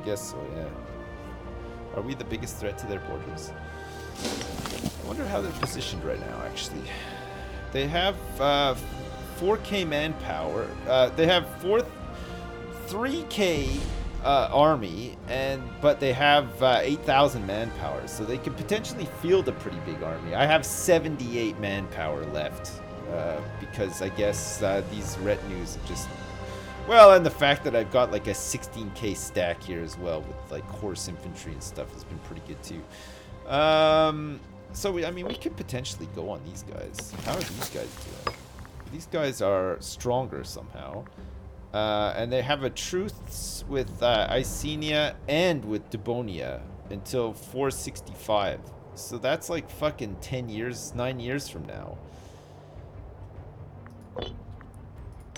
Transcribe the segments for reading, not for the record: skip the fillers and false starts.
guess so, yeah. Are we the biggest threat to their borders? I wonder how they're positioned right now, actually. They have 4K manpower. They have 3K army, but they have 8,000 manpower, so they could potentially field a pretty big army. I have 78 manpower left, because I guess these retinues are just... Well, and the fact that I've got like a 16K stack here as well with like horse infantry and stuff has been pretty good too. So I mean, we could potentially go on these guys. How are these guys doing? These guys are stronger somehow. And they have a truce with Icenia and with Debonia until 465. So that's like fucking 10 years, 9 years from now.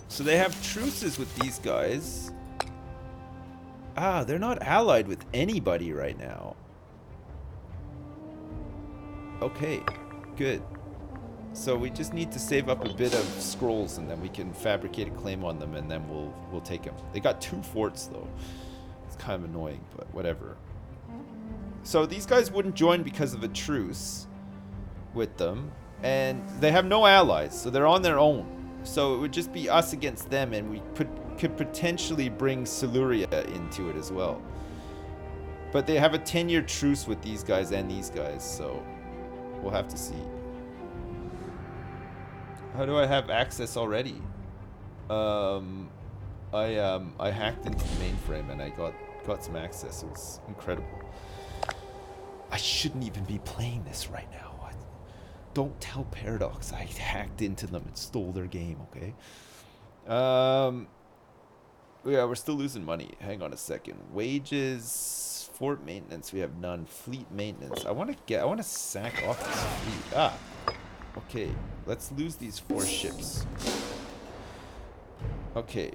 So they have truces with these guys. Ah, they're not allied with anybody right now. Okay, good. So we just need to save up a bit of scrolls, and then we can fabricate a claim on them, and then we'll take them. They got 2 forts though. It's kind of annoying, but whatever. So these guys wouldn't join because of a truce with them, and they have no allies, so they're on their own. So it would just be us against them, and we could potentially bring Siluria into it as well. But they have a 10-year truce with these guys and these guys, so we'll have to see. How do I have access already? I hacked into the mainframe and I got some access. It was incredible. I shouldn't even be playing this right now. Don't tell Paradox I hacked into them and stole their game, okay? Yeah, we're still losing money. Hang on a second. Wages, fort maintenance, we have none. Fleet maintenance. I want to sack off this fleet. Ah. Okay, let's lose these 4 ships. Okay,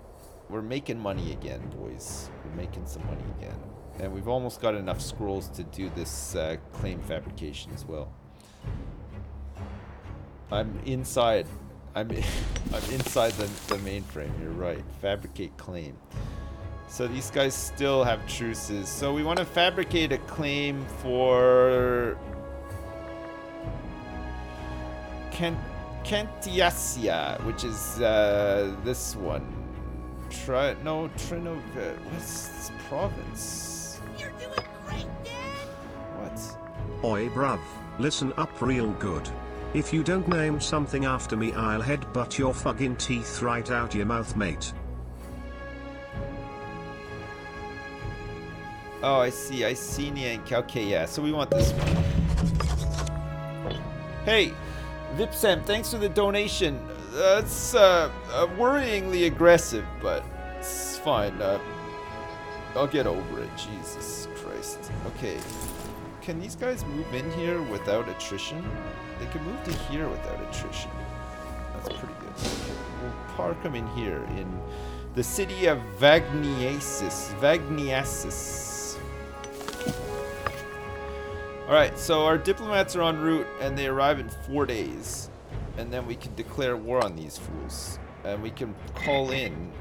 we're making money again, boys. We're making some money again. And we've almost got enough scrolls to do this claim fabrication as well. I'm inside. I'm inside the mainframe. You're right. Fabricate claim. So these guys still have truces. So we want to fabricate a claim for Cantiasia, which is this one. What's this province? You're doing great, Dad. What? Oi, bruv, listen up real good. If you don't name something after me, I'll headbutt your fucking teeth right out your mouth, mate. Oh, I see. Icenia and okay, yeah. So we want this one. Hey, Vipsam, thanks for the donation. That's worryingly aggressive, but it's fine. I'll get over it. Jesus Christ. Okay. Can these guys move in here without attrition? They can move to here without attrition. That's pretty good. Okay. We'll park them in here in the city of Vagniasis. Alright, so our diplomats are en route and they arrive in 4 days. And then we can declare war on these fools. And we can call in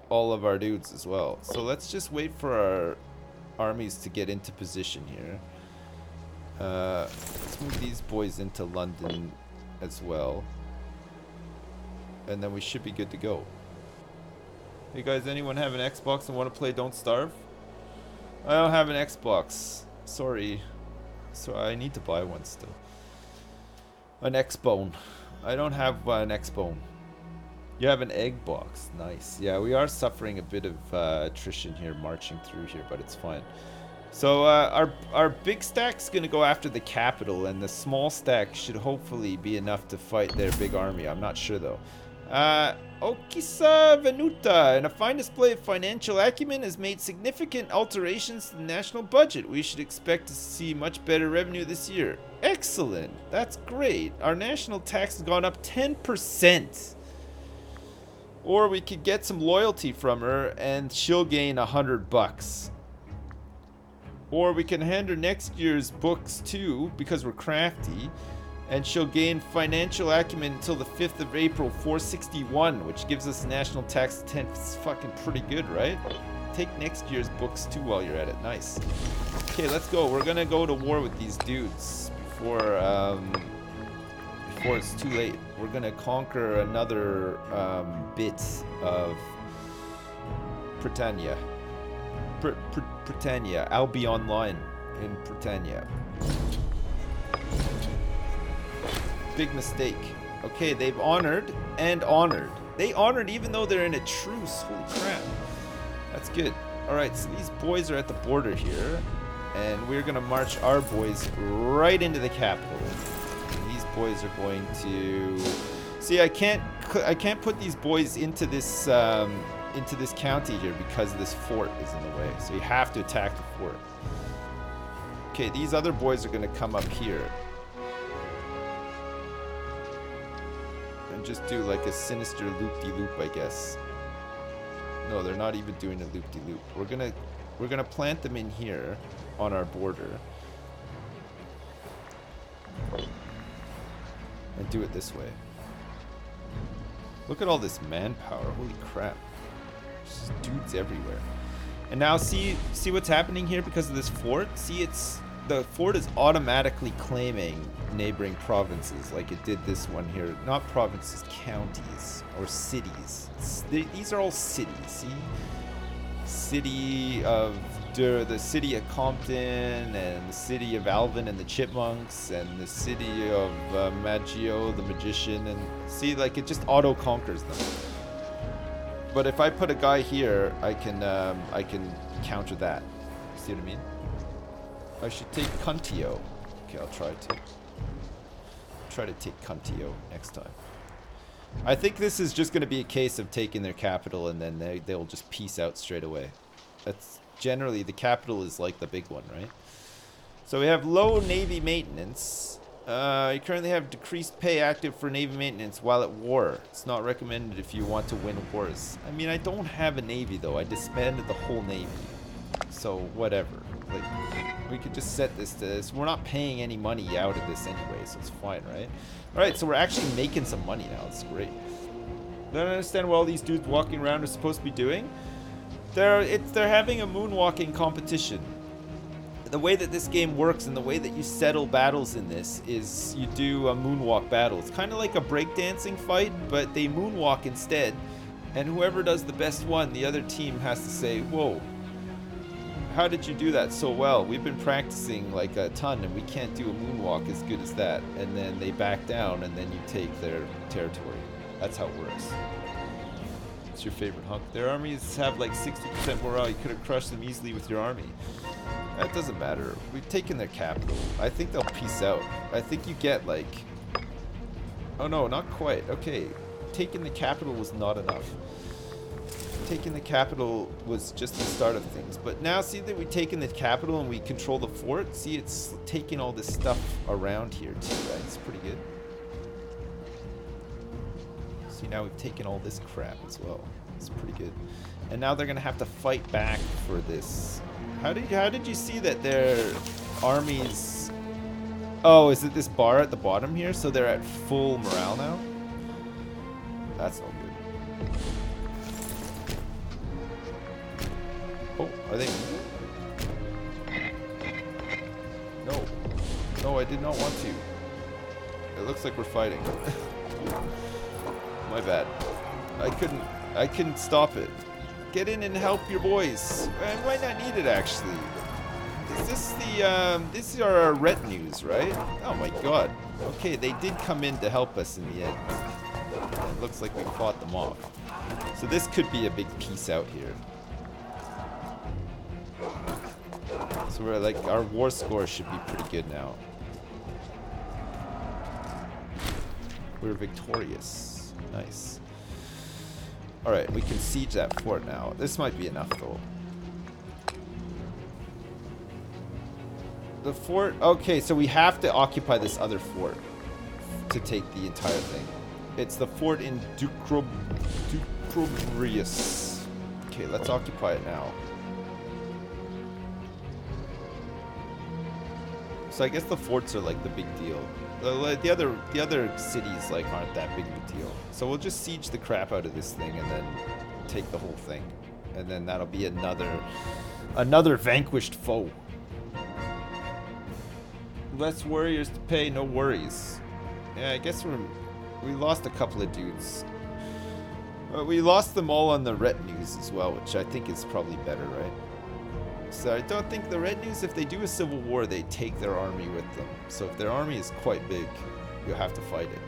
all of our dudes as well. So let's just wait for our armies to get into position here. Let's move these boys into London as well. And then we should be good to go. Hey guys, anyone have an Xbox and want to play Don't Starve? I don't have an Xbox. Sorry. So I need to buy one still. An X-Bone. I don't have an X-Bone. You have an egg box. Nice. Yeah, we are suffering a bit of attrition here, marching through here, but it's fine. So our big stack's gonna go after the capital, and the small stack should hopefully be enough to fight their big army. I'm not sure though. Okisa Venuta, in a fine display of financial acumen, has made significant alterations to the national budget. We should expect to see much better revenue this year. Excellent. That's great. Our national tax has gone up 10%. Or we could get some loyalty from her and she'll gain $100. Or we can hand her next year's books too, because we're crafty, and she'll gain financial acumen until the 5th of April, 461, which gives us national tax 10. It's fucking pretty good, right? take next year's books too while you're at it. Nice. Okay, let's go. We're gonna go to war with these dudes before it's too late. We're gonna conquer another bit of Britannia. Britannia. I'll be online in Britannia. Big mistake. Okay, they've honored and honored. They honored even though they're in a truce. Holy crap. That's good. Alright, so these boys are at the border here. And we're going to march our boys right into the capital. And these boys are going to... See, I can't put these boys into this county here because this fort is in the way. So you have to attack the fort. Okay, these other boys are going to come up here. And just do like a sinister loop-de-loop, I guess. No, they're not even doing a loop-de-loop. We're gonna plant them in here on our border. And do it this way. Look at all this manpower. Holy crap. There's just dudes everywhere. And now see what's happening here because of this fort? See, the fort is automatically claiming neighboring provinces like it did this one here. Not provinces, counties or cities. These are all cities, see? City of the city of Compton and the city of Alvin and the Chipmunks and the city of Maggio the Magician, and see, like, it just auto conquers them. But if I put a guy here, I can counter that. See what I mean? I should take Cuntio. Okay, I'll try to take Cuntio next time. I think this is just going to be a case of taking their capital and then they'll just peace out straight away. That's generally, the capital is like the big one, right? So we have low Navy maintenance. You currently have decreased pay active for Navy maintenance while at war. It's not recommended if you want to win wars. I mean, I don't have a Navy though. I disbanded the whole Navy. So whatever. Like, we could just set this to this. We're not paying any money out of this anyway, so it's fine, right? Alright, so we're actually making some money now. It's great. I don't understand what all these dudes walking around are supposed to be doing. They're having a moonwalking competition. The way that this game works and the way that you settle battles in this is you do a moonwalk battle. It's kind of like a breakdancing fight, but they moonwalk instead. And whoever does the best one, the other team has to say, whoa, how did you do that so well? We've been practicing like a ton and we can't do a moonwalk as good as that. And then they back down and then you take their territory. That's how it works. What's your favorite hunk? Their armies have like 60% morale. You could have crushed them easily with your army. That doesn't matter. We've taken their capital. I think they'll peace out. I think you get like... Oh no, not quite. Okay. Taking the capital was not enough. Taking the capital was just the start of things. But now see that we've taken the capital and we control the fort? See, it's taking all this stuff around here too, right? It's pretty good. See, now we've taken all this crap as well. It's pretty good. And now they're going to have to fight back for this. How did you see that their armies... Oh, is it this bar at the bottom here? So they're at full morale now? That's not good. Oh, are they... No. No, I did not want to. It looks like we're fighting. My bad. I couldn't stop it. Get in and help your boys. I might not need it, actually. Is this the, these are our retinues, right? Oh my god. Okay, they did come in to help us in the end. It looks like we fought them off. So this could be a big piece out here. So we're like, our war score should be pretty good now. We're victorious. Nice. Alright, we can siege that fort now. This might be enough though. The fort... Okay, so we have to occupy this other fort to take the entire thing. It's the fort in Ducrobrius. Okay, let's occupy it now. So I guess the forts are like the big deal. The other cities like aren't that big of a deal. So we'll just siege the crap out of this thing and then take the whole thing. And then that'll be another vanquished foe. Less warriors to pay, no worries. Yeah, I guess we lost a couple of dudes. We lost them all on the retinues as well, which I think is probably better, right? So I don't think the retinues, if they do a civil war, they take their army with them. So if their army is quite big, you'll have to fight it,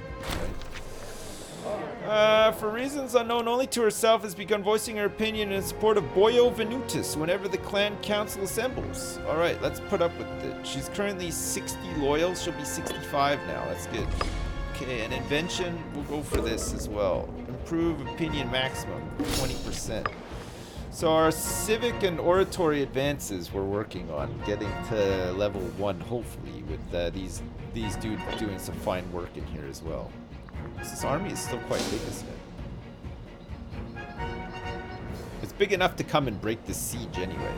right? For reasons unknown only to herself, has begun voicing her opinion in support of Boyo Venutus whenever the clan council assembles. Alright, let's put up with it. She's currently 60 loyal, she'll be 65 now, that's good. Okay, an invention, we'll go for this as well. Improve opinion maximum, 20%. So our civic and oratory advances we're working on, getting to level 1 hopefully, with these dudes doing some fine work in here as well. This army is still quite big, isn't it? It's big enough to come and break this siege anyway.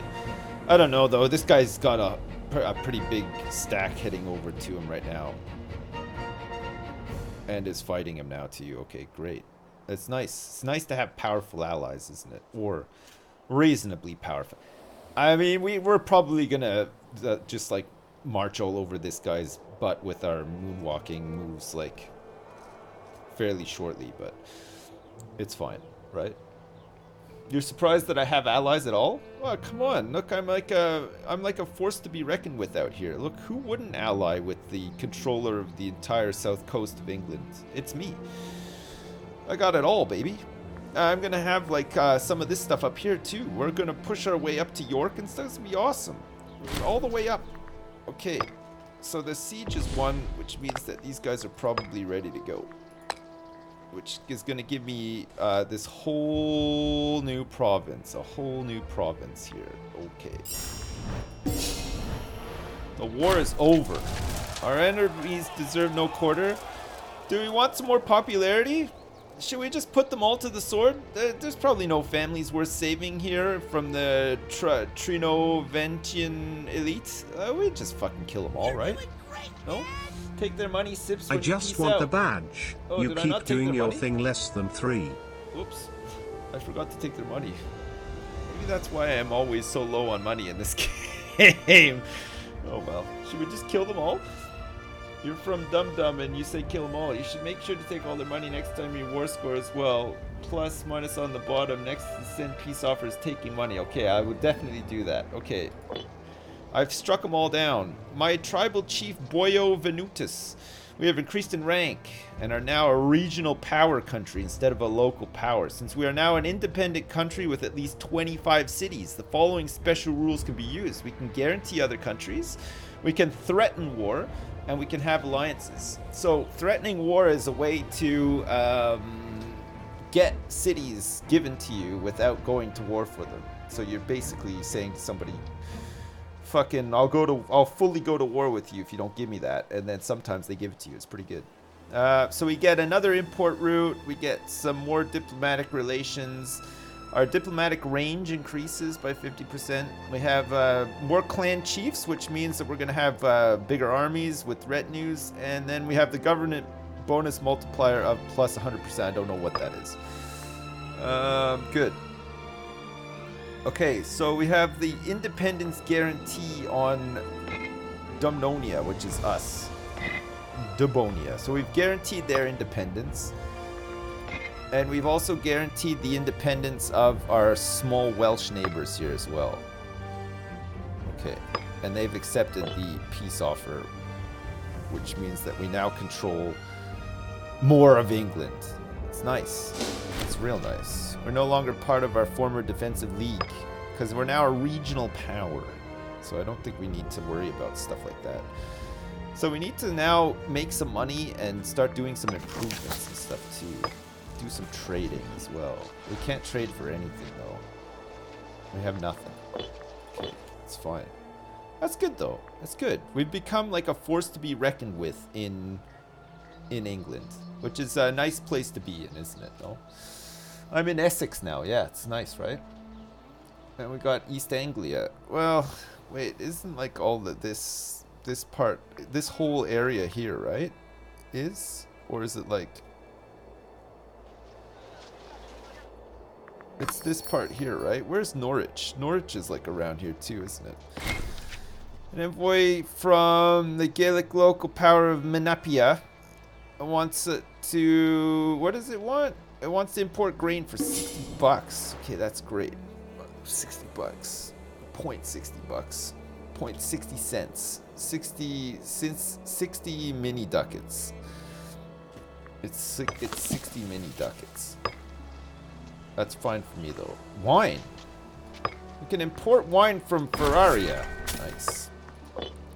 I don't know though, this guy's got a pretty big stack heading over to him right now. And is fighting him now too. Okay, great. It's nice. It's nice to have powerful allies, isn't it? Or reasonably powerful. I mean, we're probably gonna just like march all over this guy's butt with our moonwalking moves like fairly shortly, but it's fine, right? You're surprised that I have allies at all? Oh, come on. Look, I'm like a force to be reckoned with out here. Look, who wouldn't ally with the controller of the entire south coast of England? It's me. I got it all, baby. I'm gonna have like some of this stuff up here too. We're gonna push our way up to York and stuff. It's gonna be awesome. All the way up. Okay, so the siege is won, which means that these guys are probably ready to go. Which is gonna give me this whole new province. A whole new province here. Okay. The war is over. Our enemies deserve no quarter. Do we want some more popularity? Should we just put them all to the sword? There's probably no families worth saving here from the Trinoventian elite. We just fucking kill them all, right? No? Take their money, Sips. I just want the badge. Oh, you keep doing your thing less than 3. Oops. I forgot to take their money. Maybe that's why I'm always so low on money in this game. Oh well. Should we just kill them all? You're from Dum Dum and you say kill them all. You should make sure to take all their money next time you war score as well. Plus, minus on the bottom. Next to send peace offers, taking money. Okay, I would definitely do that. Okay. I've struck them all down. My tribal chief, Boyo Venutus. We have increased in rank and are now a regional power country instead of a local power. Since we are now an independent country with at least 25 cities, the following special rules can be used. We can guarantee other countries, we can threaten war, and we can have alliances. So threatening war is a way to get cities given to you without going to war for them. So you're basically saying to somebody, fucking, I'll fully go to war with you if you don't give me that. And then sometimes they give it to you. It's pretty good. So we get another import route. We get some more diplomatic relations. Our diplomatic range increases by 50%. We have more clan chiefs, which means that we're going to have bigger armies with retinues. And then we have the government bonus multiplier of plus 100%. I don't know what that is. Good. Okay, so we have the independence guarantee on Dumnonia, which is us. Dubonia. So we've guaranteed their independence. And we've also guaranteed the independence of our small Welsh neighbors here as well. Okay, and they've accepted the peace offer, which means that we now control more of England. It's nice. It's real nice. We're no longer part of our former defensive league, because we're now a regional power. So I don't think we need to worry about stuff like that. So we need to now make some money and start doing some improvements and stuff too. Do some trading as well. We can't trade for anything though. We have nothing. Okay, it's fine. That's good though. That's good. We've become like a force to be reckoned with in England, which is a nice place to be in, isn't it? No, I'm in Essex now. Yeah, it's nice, right? And we got East Anglia. Well, wait, isn't like all this part, this whole area here, right? Or is it like? It's this part here, right? Where's Norwich? Norwich is like around here too, isn't it? An envoy from the Gaelic local power of Menapia wants it to... What does it want? It wants to import grain for 60 bucks. Okay, that's great. 60 bucks. 0.60 bucks. 0.60 cents. 60 mini ducats. It's 60 mini ducats. That's fine for me though. Wine. We can import wine from Ferraria. Nice.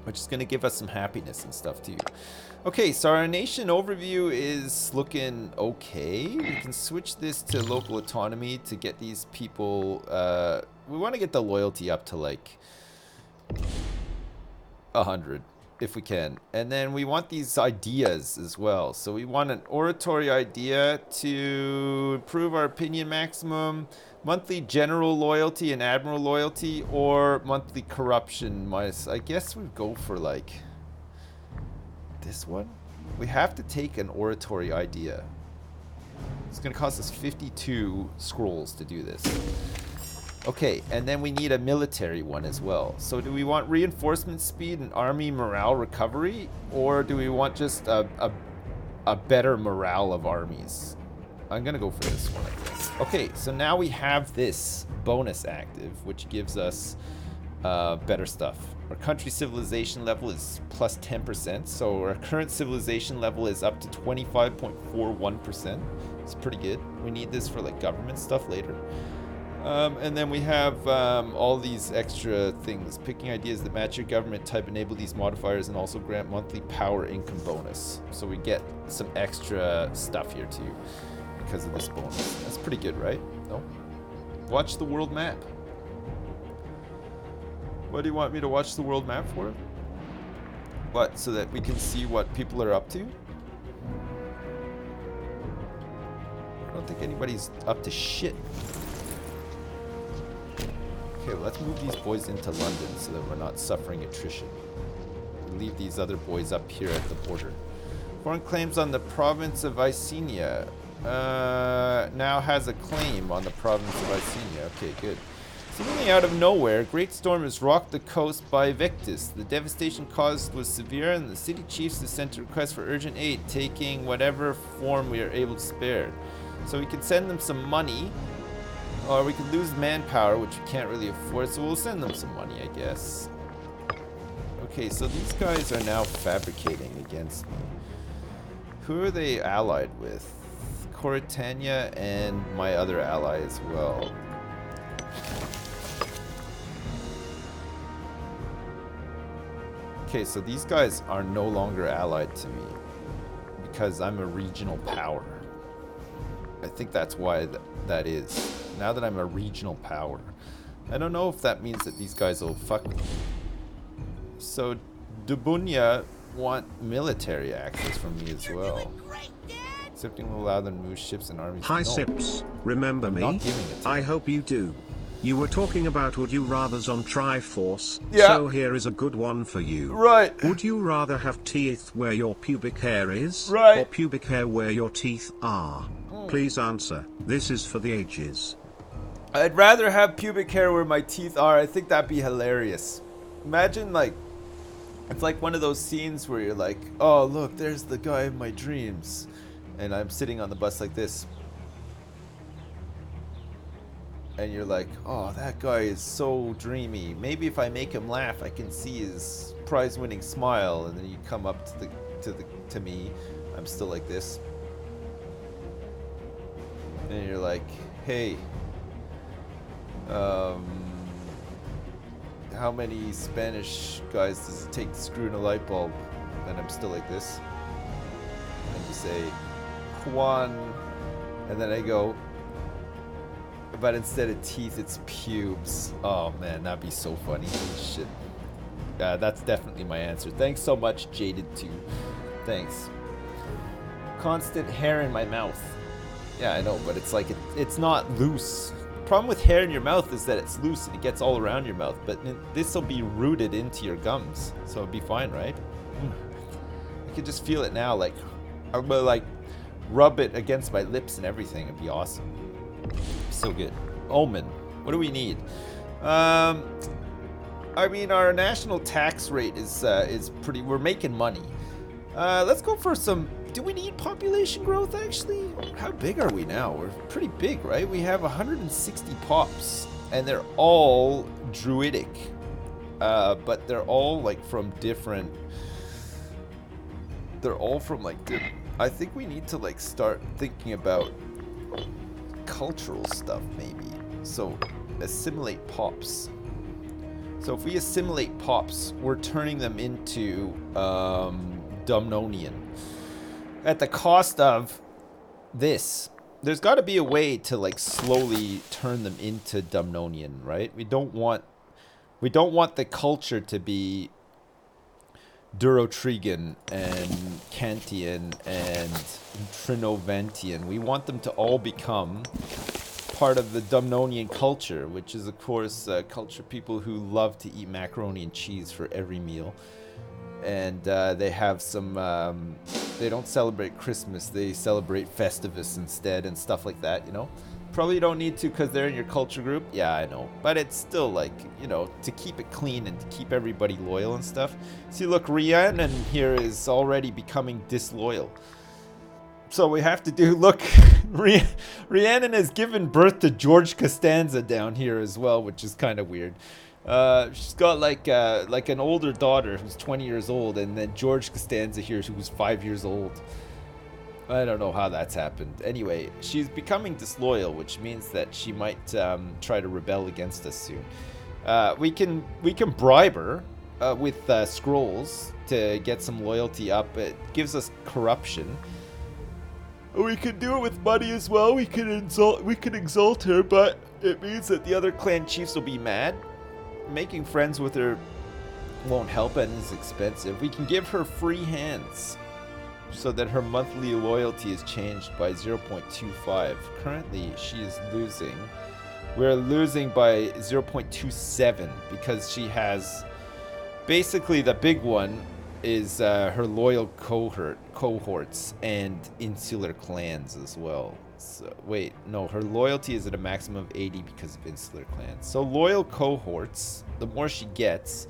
Which is going to give us some happiness and stuff too. Okay, so our nation overview is looking okay. We can switch this to local autonomy to get these people... we want to get the loyalty up to like 100 if we can. And then we want these ideas as well. So we want an oratory idea to improve our opinion maximum, monthly general loyalty and admiral loyalty, or monthly corruption minus... I guess we go for like this one. We have to take an oratory idea. It's going to cost us 52 scrolls to do this. Okay, and then we need a military one as well. So do we want reinforcement speed and army morale recovery, or do we want just a better morale of armies? I'm gonna go for this one, I guess. Okay, so now we have this bonus active, which gives us better stuff. Our country civilization level is plus 10%, so our current civilization level is up to 25.41%. It's pretty good. We need this for like government stuff later. And then we have all these extra things. Picking ideas that match your government type, enable these modifiers, and also grant monthly power income bonus. So we get some extra stuff here too because of this bonus. That's pretty good, right? No? Watch the world map. What do you want me to watch the world map for? What? So that we can see what people are up to? I don't think anybody's up to shit. Okay, well, let's move these boys into London so that we're not suffering attrition. Leave these other boys up here at the border. Foreign claims on the province of Icenia. Now has a claim on the province of Icenia. Okay, good. Seemingly out of nowhere, a great storm has rocked the coast by Victus. The devastation caused was severe, and the city chiefs have sent a request for urgent aid, taking whatever form we are able to spare. So we can send them some money, or we could lose manpower, which we can't really afford, so we'll send them some money, I guess. Okay, so these guys are now fabricating against me. Who are they allied with? Coritania and my other ally as well. Okay, so these guys are no longer allied to me because I'm a regional power. I think that's why that is. Now that I'm a regional power. I don't know if that means that these guys will fuck with me. So, Dubunya want military access from me as well. Accepting will allow them to move ships and armies. Hi No, Sips, remember I'm me? not giving it to I you. hope you do. You were talking about would you rathers on Triforce, Yeah. so here is a good one for you. Right. Would you rather have teeth where your pubic hair is, Right. or pubic hair where your teeth are? Please answer. This is for the ages. I'd rather have pubic hair where my teeth are. I think that'd be hilarious. Imagine like, it's like one of those scenes where you're like, oh look, there's the guy of my dreams. And I'm sitting on the bus like this. And you're like, oh, that guy is so dreamy. Maybe if I make him laugh, I can see his prize-winning smile. And then you come up to me. I'm still like this. And you're like, hey, how many Spanish guys does it take to screw in a light bulb? And I'm still like this. And you say, Juan. And then I go, but instead of teeth, it's pubes. Oh man, that'd be so funny. Shit. That's definitely my answer. Thanks so much, Jaded2. Thanks. Constant hair in my mouth. Yeah, I know, but it's like, it's not loose. The problem with hair in your mouth is that it's loose and it gets all around your mouth, but this will be rooted into your gums, so it'll be fine, right? I can just feel it now, like, I'm gonna like rub it against my lips and everything. It'd be awesome. So good. Omen. What do we need? I mean, our national tax rate is pretty. We're making money. Let's go for some. Do we need population growth actually? How big are we now? We're pretty big, right? We have 160 pops, and they're all druidic. But they're all like from different. They're all from like. I think we need to like start thinking about cultural stuff maybe. So assimilate pops. So if we assimilate pops, we're turning them into Dumnonian. At the cost of this. There's got to be a way to like slowly turn them into Dumnonian, right? We don't want the culture to be Durotrigan and Kantian and Trinovantian. We want them to all become part of the Dumnonian culture, which is, of course, culture people who love to eat macaroni and cheese for every meal. And they have some... they don't celebrate Christmas. They celebrate Festivus instead and stuff like that, you know? Probably don't need to because they're in your culture group. Yeah, I know. But it's still like, you know, to keep it clean and to keep everybody loyal and stuff. See, look, Rhiannon here is already becoming disloyal. So we have to do, look, Rhiannon has given birth to George Costanza down here as well, which is kind of weird. She's got like an older daughter who's 20 years old, and then George Costanza here who's 5 years old. I don't know how that's happened. Anyway, she's becoming disloyal, which means that she might try to rebel against us soon. We can bribe her with scrolls to get some loyalty up. It gives us corruption. We could do it with money as well. We could exalt her, but it means that the other clan chiefs will be mad. Making friends with her won't help and is expensive. We can give her free hands so that her monthly loyalty is changed by 0.25. Currently, she is losing. We're losing by 0.27 because she has... Basically, the big one is her loyal cohorts and insular clans as well. So, wait, no, her loyalty is at a maximum of 80 because of insular clans. So loyal cohorts, the more she gets,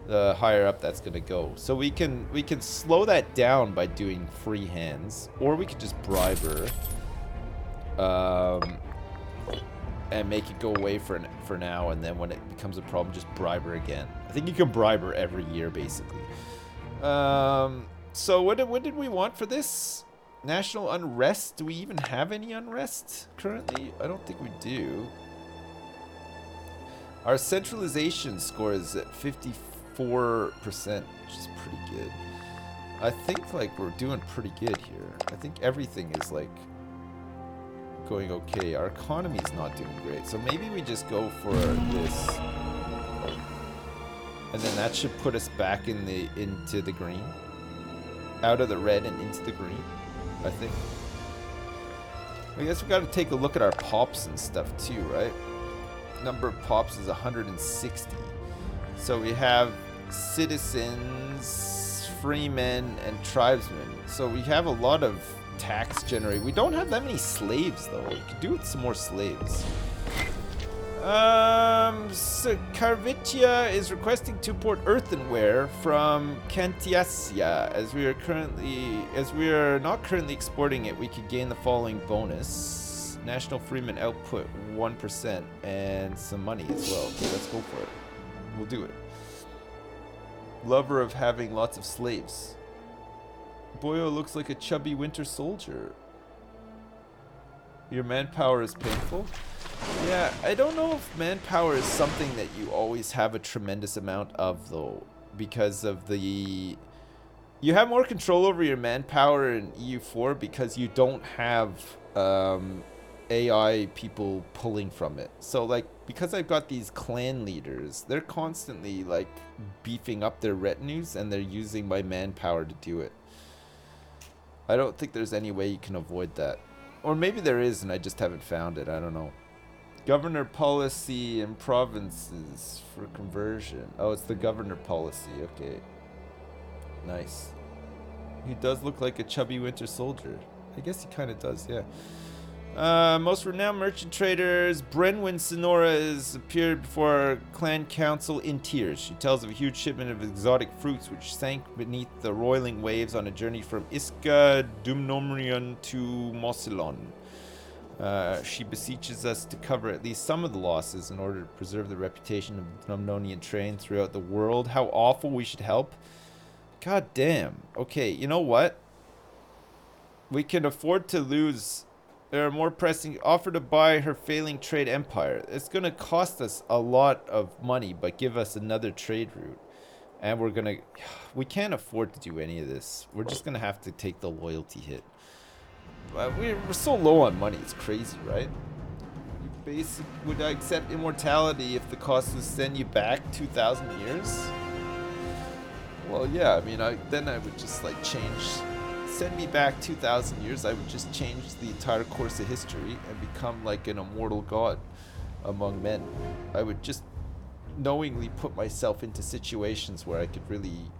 the higher up that's gonna go. So we can slow that down by doing free hands, or we could just bribe her, and make it go away for now. And then when it becomes a problem, just bribe her again. I think you can bribe her every year, basically. So what did we want for this? National unrest? Do we even have any unrest currently? I don't think we do. Our centralization score is at 54%, which is pretty good. I think like we're doing pretty good here. I think everything is like going okay. Our economy is not doing great, so maybe we just go for this, and then that should put us back into the green, out of the red and into the green. I think. I guess we got to take a look at our pops and stuff too, right? Number of pops is 160. So we have citizens, freemen, and tribesmen. So we have a lot of tax generated. We don't have that many slaves though. We could do with some more slaves. So Carvitia is requesting to import earthenware from Cantiasia. As we are not currently exporting it, we could gain the following bonus: national freeman output 1% and some money as well. Okay, let's go for it. We'll do it. Lover of having lots of slaves. Boyo looks like a chubby winter soldier. Your manpower is painful. Yeah, I don't know if manpower is something that you always have a tremendous amount of, though, because of the... You have more control over your manpower in EU4 because you don't have AI people pulling from it. So, like, because I've got these clan leaders, they're constantly, like, beefing up their retinues, and they're using my manpower to do it. I don't think there's any way you can avoid that. Or maybe there is, and I just haven't found it. I don't know. Governor policy in provinces for conversion. Oh, it's the governor policy. Okay. Nice. He does look like a chubby winter soldier. I guess he kind of does, yeah. Most renowned merchant traders, Brenwyn Sonora has appeared before our clan council in tears. She tells of a huge shipment of exotic fruits which sank beneath the roiling waves on a journey from Iska Dumnomrion to Mosilon. She beseeches us to cover at least some of the losses in order to preserve the reputation of the Dumnonian train throughout the world. How awful, we should help. God damn. Okay, you know what? We can afford to lose. There are more pressing offer to buy her failing trade empire. It's going to cost us a lot of money, but give us another trade route. And we can't afford to do any of this. We're just going to have to take the loyalty hit. We're so low on money. It's crazy, right? Would I accept immortality if the cost was send you back 2,000 years? Well, yeah. I mean, then I would just like change. Send me back 2,000 years, I would just change the entire course of history and become like an immortal god among men. I would just knowingly put myself into situations where I could really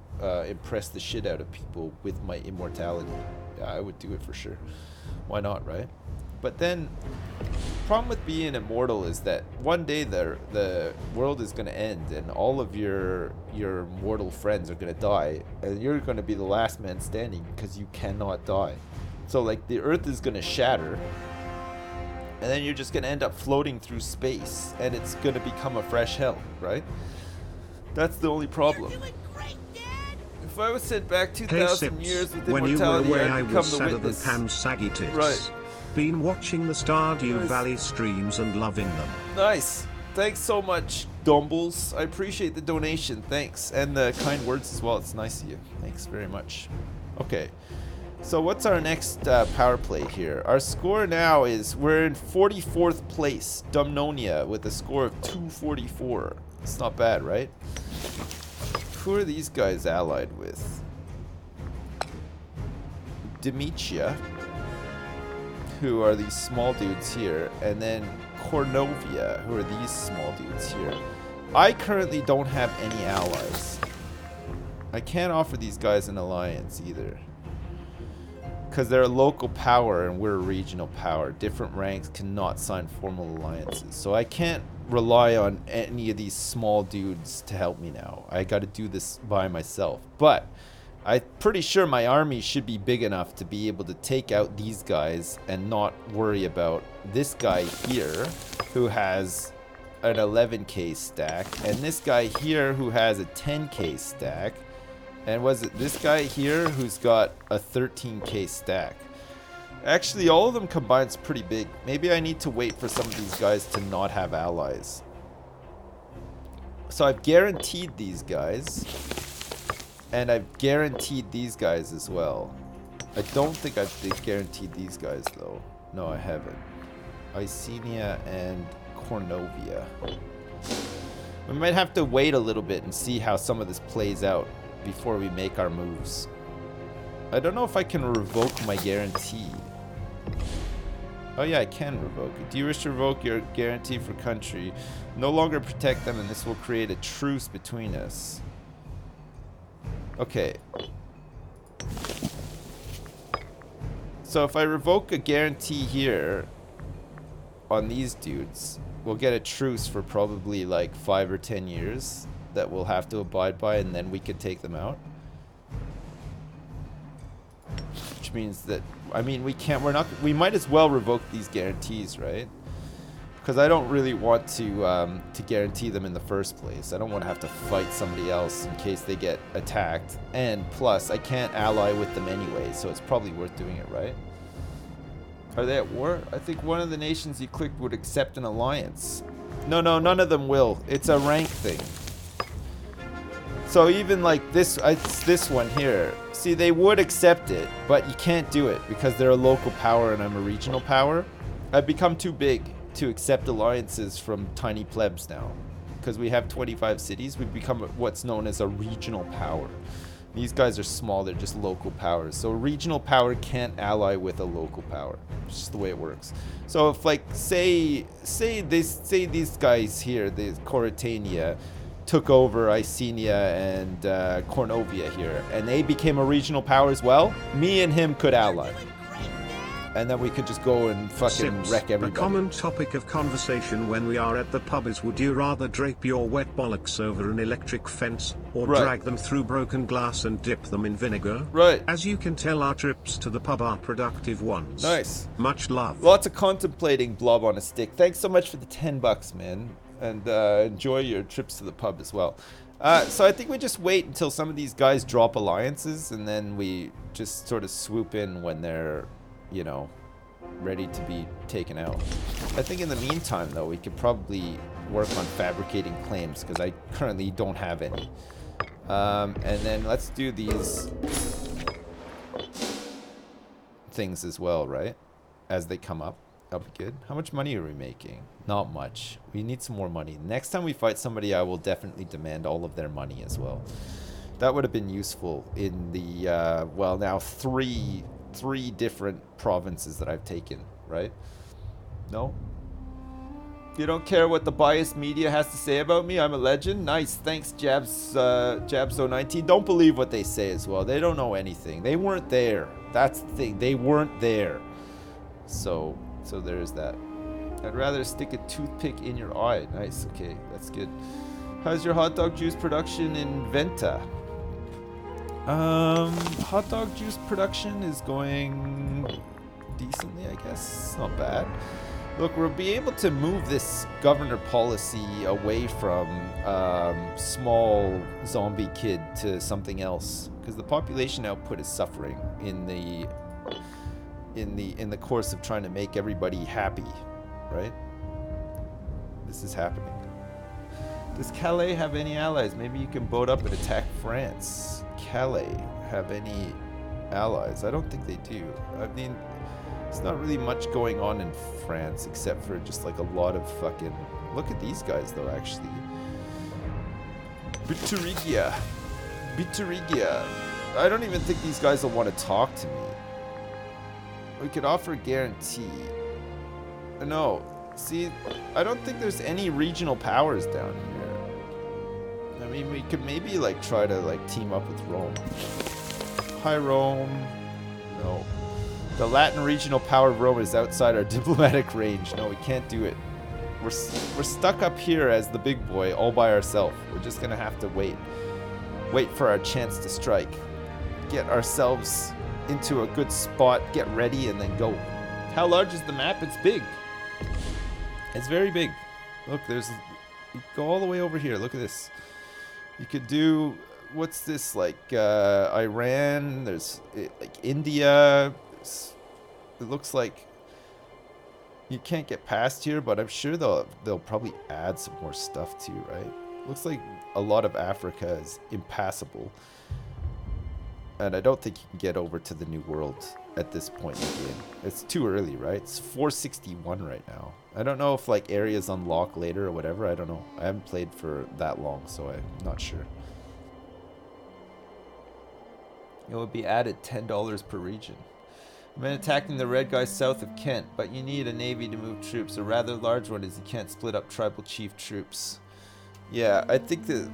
impress the shit out of people with my immortality. Yeah, I would do it for sure. Why not, right? But then, the problem with being immortal is that one day the world is going to end and all of your mortal friends are going to die and you're going to be the last man standing because you cannot die. So like the earth is going to shatter and then you're just going to end up floating through space and it's going to become a fresh hell, right? That's the only problem. You're doing great, Dad. If I was sent back Hey 2,000 Sips, years with when you were immortality, away I'd I become was the sadder than witness. Pam's saggy tits. Right. Been watching the Stardew Nice. Valley streams and loving them. Nice. Thanks so much, Dumbles. I appreciate the donation. Thanks. And the kind words as well. It's nice of you. Thanks very much. Okay. So what's our next power play here? Our score now is we're in 44th place, Dumnonia, with a score of 244. It's not bad, right? Who are these guys allied with? Demetia, who are these small dudes here, and then Cornovia, who are these small dudes here. I currently don't have any allies. I can't offer these guys an alliance either, because they're a local power and we're a regional power. Different ranks cannot sign formal alliances, so I can't rely on any of these small dudes to help me now. I got to do this by myself, but I'm pretty sure my army should be big enough to be able to take out these guys and not worry about this guy here who has an 11k stack and this guy here who has a 10k stack, and was it this guy here who's got a 13k stack. Actually, all of them combined is pretty big. Maybe I need to wait for some of these guys to not have allies. So I've guaranteed these guys. And I've guaranteed these guys as well. I don't think I've guaranteed these guys though. No, I haven't. Icenia and Cornovia. We might have to wait a little bit and see how some of this plays out before we make our moves. I don't know if I can revoke my guarantee. Oh yeah, I can revoke it. Do you wish to revoke your guarantee for country? No longer protect them and this will create a truce between us. Okay. So if I revoke a guarantee here on these dudes, we'll get a truce for probably like 5 or 10 years that we'll have to abide by, and then we could take them out. Which means that, I mean, we might as well revoke these guarantees, right? Because I don't really want to guarantee them in the first place. I don't want to have to fight somebody else in case they get attacked. And plus, I can't ally with them anyway, so it's probably worth doing it, right? Are they at war? I think one of the nations you clicked would accept an alliance. No, none of them will. It's a rank thing. So even like this, it's this one here. See, they would accept it, but you can't do it because they're a local power and I'm a regional power. I've become too big to accept alliances from tiny plebs now. Because we have 25 cities, we've become what's known as a regional power. These guys are small, they're just local powers. So a regional power can't ally with a local power. It's just the way it works. So if like, say these guys here, the Coritania, took over Icenia and Cornovia here, and they became a regional power as well, me and him could ally. And then we could just go and fucking Sips, wreck a everybody. common topic of conversation when we are at the pub is, would you rather drape your wet bollocks over an electric fence, or Right. drag them through broken glass and dip them in vinegar? Right. As you can tell, our trips to the pub are productive ones. Nice. Much love. Lots of contemplating, blob on a stick. Thanks so much for the $10, man. And enjoy your trips to the pub as well. So I think we just wait until some of these guys drop alliances, and then we just sort of swoop in when they're, you know, ready to be taken out. I think in the meantime, though, we could probably work on fabricating claims, because I currently don't have any. And then let's do these things as well, right? As they come up. That'll be good. How much money are we making? Not much. We need some more money. Next time we fight somebody, I will definitely demand all of their money as well. That would have been useful in the, well, now three different provinces that I've taken, right? No? You don't care what the biased media has to say about me? I'm a legend? Nice. Thanks, Jabso19. Don't believe what they say as well. They don't know anything. They weren't there. That's the thing. They weren't there. So there's that. I'd rather stick a toothpick in your eye. Nice. Okay, that's good. How's your hot dog juice production in Venta? Hot dog juice production is going decently, I guess. Not bad. Look, we'll be able to move this governor policy away from small zombie kid to something else, because the population output is suffering in the course of trying to make everybody happy, right? This is happening. Does Calais have any allies? Maybe you can boat up and attack France. Calais have any allies? I don't think they do. I mean, there's not really much going on in France except for just like a lot of fucking... Look at these guys though, actually. Biturigia. I don't even think these guys will want to talk to me. We could offer a guarantee. No. See, I don't think there's any regional powers down here. I mean, we could maybe like try to like team up with Rome. Hi, Rome. No. The Latin regional power of Rome is outside our diplomatic range. No, we can't do it. We're stuck up here as the big boy all by ourselves. We're just gonna have to wait for our chance to strike. Get ourselves into a good spot, get ready, and then go. How large is the map? It's big. It's very big. Look, you go all the way over here. Look at this. You could do, what's this, like Iran, there's like India. It looks like you can't get past here, but I'm sure they'll probably add some more stuff too, right? Looks like a lot of Africa is impassable. And I don't think you can get over to the New World at this point in the game. It's too early, right? It's 461 right now. I don't know if like areas unlock later or whatever. I don't know. I haven't played for that long, so I'm not sure. It would be added $10 per region. I've been attacking the red guys south of Kent, but you need a navy to move troops. A rather large one is you can't split up tribal chief troops. Yeah, I think the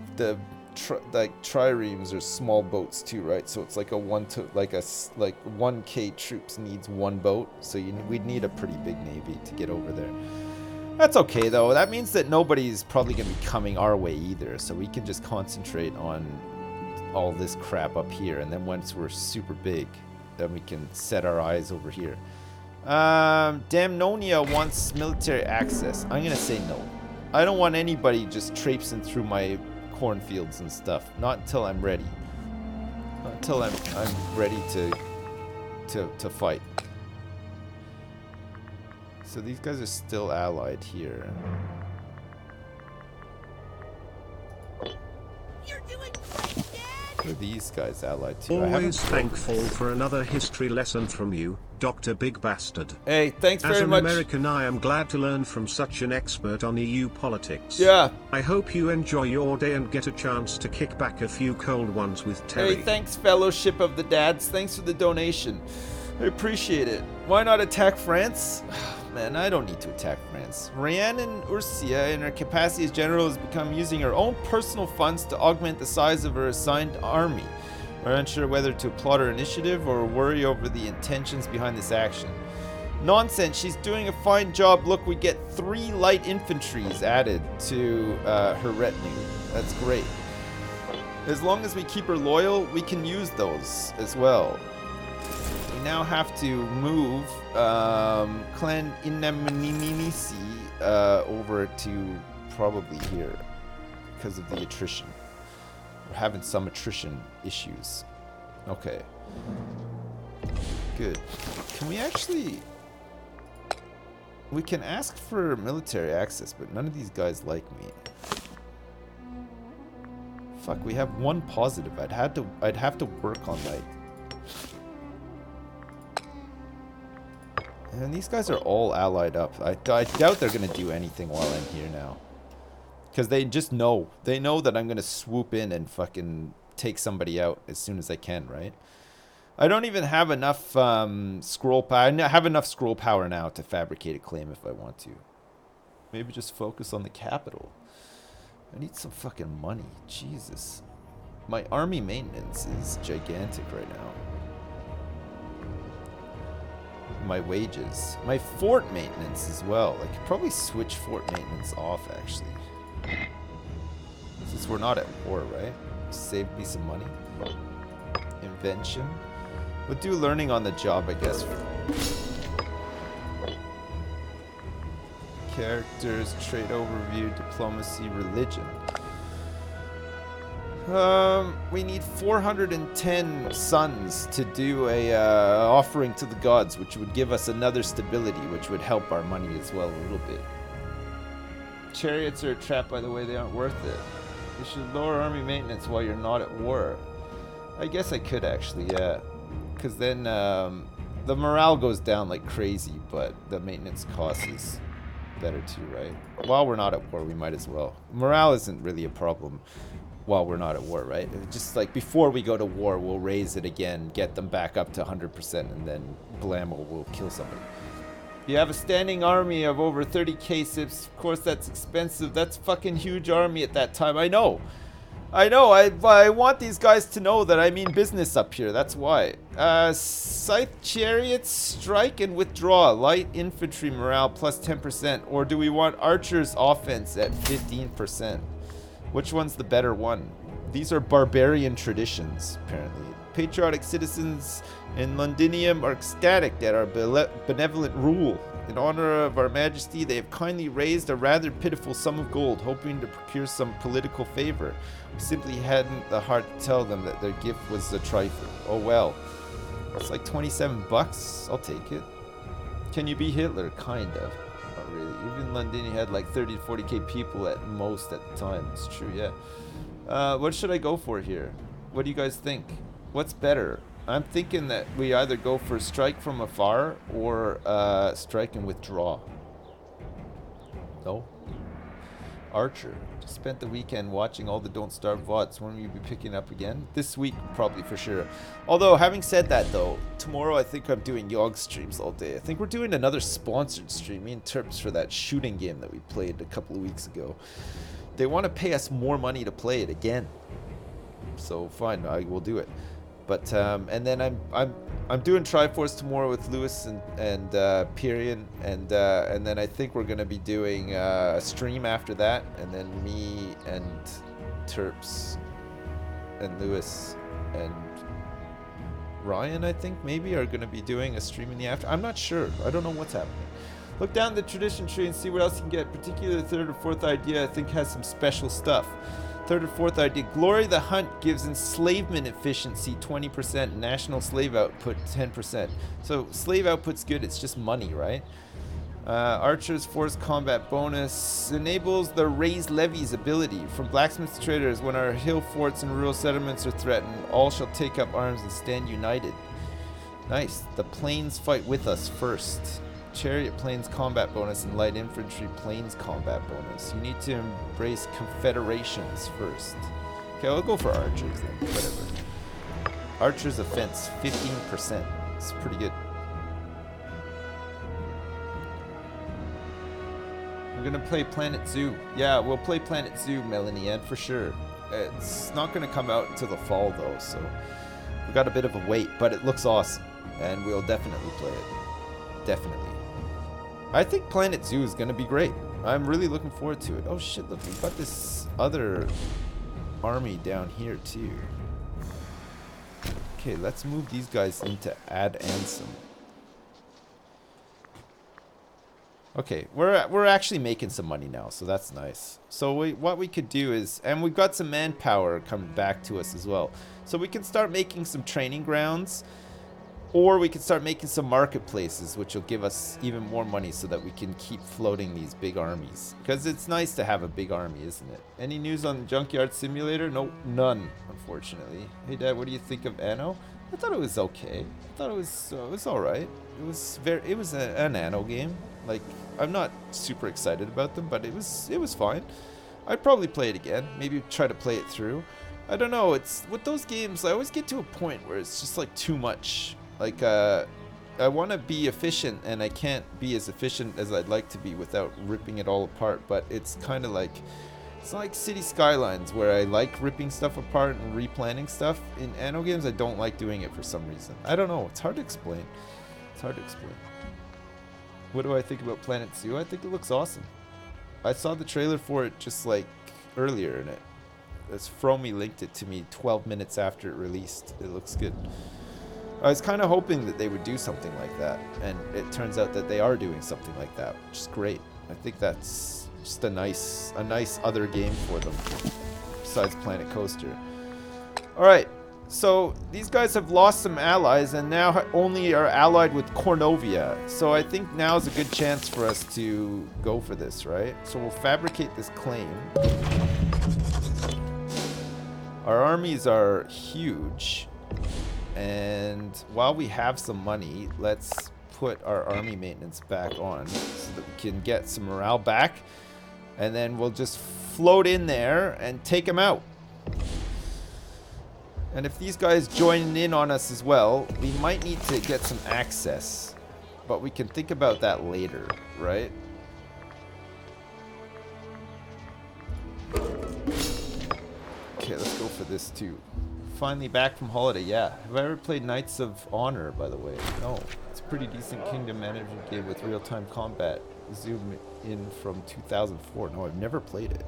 triremes are small boats too, right? So it's like a 1K troops needs one boat, so we'd need a pretty big navy to get over there. That's okay though. That means that nobody's probably gonna be coming our way either, so we can just concentrate on all this crap up here, and then once we're super big, then we can set our eyes over here. Damnonia wants military access. I'm gonna say no. I don't want anybody just traipsing through my cornfields and stuff. Not until I'm ready. Not until I'm ready to fight. So these guys are still allied here. You're doing great, Dad! Who are these guys allied to? Always thankful for another history lesson from you, Dr. Big Bastard. Hey, thanks very As an much. American, I am glad to learn from such an expert on EU politics. Yeah. I hope you enjoy your day and get a chance to kick back a few cold ones with Terry. Hey, thanks, Fellowship of the Dads. Thanks for the donation. I appreciate it. Why not attack France? Man, I don't need to attack France. Rhiannon Ursia, in her capacity as general, has become using her own personal funds to augment the size of her assigned army. We're unsure whether to applaud her initiative or worry over the intentions behind this action. Nonsense, she's doing a fine job. Look, we get 3 light infantries added to her retinue. That's great. As long as we keep her loyal, we can use those as well. We now have to move Clan Inaminimisi over to probably here because of the attrition. We're having some attrition issues. Okay. Good. Can we actually... We can ask for military access, but none of these guys like me. Fuck, we have 1 positive. I'd have to work on like... And these guys are all allied up. I doubt they're gonna do anything while I'm here now. Because they just know. They know that I'm gonna swoop in and fucking take somebody out as soon as I can, right? I don't even have enough scroll power. I have enough scroll power now to fabricate a claim if I want to. Maybe just focus on the capital. I need some fucking money. Jesus. My army maintenance is gigantic right now. My wages. My fort maintenance as well. I could probably switch fort maintenance off, actually. Since we're not at war, right? Save me some money. Invention. We'll do learning on the job, I guess. Characters, trade overview, diplomacy, religion. We need 410 suns to do a offering to the gods, which would give us another stability, which would help our money as well a little bit. Chariots are a trap, by the way. They aren't worth it. You should lower army maintenance while you're not at war. I guess I could actually, yeah. Because then the morale goes down like crazy, but the maintenance cost is better too, right? While we're not at war, we might as well. Morale isn't really a problem while we're not at war, right? Just like before we go to war, we'll raise it again, get them back up to 100%, and then blammo, we'll kill somebody. You have a standing army of over 30k sips. Of course, that's expensive. That's fucking huge army at that time. I know. I want these guys to know that I mean business up here. That's why. Scythe chariots, strike and withdraw. Light infantry morale plus 10%. Or do we want archers offense at 15%? Which one's the better one? These are barbarian traditions, apparently. Patriotic citizens in Londinium are ecstatic at our benevolent rule. In honor of our majesty, they have kindly raised a rather pitiful sum of gold, hoping to procure some political favor. We simply hadn't the heart to tell them that their gift was a trifle. Oh well. It's like 27 bucks. I'll take it. Can you be Hitler? Kind of. Not really. Even London had like 30 to 40k people at most at the time. It's true, yeah. What should I go for here? What do you guys think? What's better? I'm thinking that we either go for strike from afar or strike and withdraw. No? Archer. Just spent the weekend watching all the Don't Starve VODs. When will you be picking up again? This week, probably for sure. Although, having said that though, tomorrow I think I'm doing Yogg streams all day. I think we're doing another sponsored stream, me and Terps, for that shooting game that we played a couple of weeks ago. They want to pay us more money to play it again. So fine, I will do it. But and then I'm doing Triforce tomorrow with Lewis and Pyrian, and then I think we're gonna be doing a stream after that, and then me and Terps and Lewis and Ryan, I think maybe, are gonna be doing a stream in the after. I'm not sure. I don't know what's happening. Look down the tradition tree and see what else you can get. Particularly the third or fourth idea, I think, has some special stuff. Third or fourth idea, Glory the Hunt gives enslavement efficiency 20%, national slave output 10%. So slave output's good, it's just money, right? Archer's force combat bonus enables the raise levies ability. From blacksmiths to traders, when our hill forts and rural settlements are threatened, all shall take up arms and stand united. Nice. The planes fight with us first. Chariot planes combat bonus and light infantry planes combat bonus. You need to embrace confederations first. Okay, I'll go for archers then. Whatever. Archers offense 15%. It's pretty good. I'm gonna play Planet Zoo. Yeah, we'll play Planet Zoo, Melanie Ann, for sure. It's not gonna come out until the fall though, so we got a bit of a wait, but it looks awesome, and we'll definitely play it. Definitely. I think Planet Zoo is going to be great. I'm really looking forward to it. Oh shit, look, we've got this other army down here too. Okay, let's move these guys into Ad Ansem. Okay, we're actually making some money now, so that's nice. So what we could do is, and we've got some manpower coming back to us as well. So we can start making some training grounds, or we can start making some marketplaces, which will give us even more money so that we can keep floating these big armies. Because it's nice to have a big army, isn't it? Any news on Junkyard Simulator? No, none, unfortunately. Hey Dad, what do you think of Anno? I thought it was okay. I thought it was all right. It was an Anno game. Like, I'm not super excited about them, but it was fine. I'd probably play it again. Maybe try to play it through. I don't know. It's with those games, I always get to a point where it's just like too much. Like, I want to be efficient, and I can't be as efficient as I'd like to be without ripping it all apart. But it's kind of like, it's like City Skylines, where I like ripping stuff apart and replanning stuff. In Anno games, I don't like doing it for some reason. I don't know. It's hard to explain. It's hard to explain. What do I think about Planet Zoo? I think it looks awesome. I saw the trailer for it just like earlier, and it's Fromy linked it to me 12 minutes after it released. It looks good. I was kind of hoping that they would do something like that, and it turns out that they are doing something like that, which is great. I think that's just a nice other game for them, besides Planet Coaster. All right, so these guys have lost some allies, and now only are allied with Cornovia. So I think now is a good chance for us to go for this, right? So we'll fabricate this claim. Our armies are huge. And while we have some money, let's put our army maintenance back on so that we can get some morale back. And then we'll just float in there and take them out. And if these guys join in on us as well, we might need to get some access. But we can think about that later, right? Okay, let's go for this too. Finally back from holiday. Yeah, have I ever played Knights of Honor, by the way? No. It's a pretty decent kingdom management game with real-time combat. Zoom in from 2004. No, I've never played it.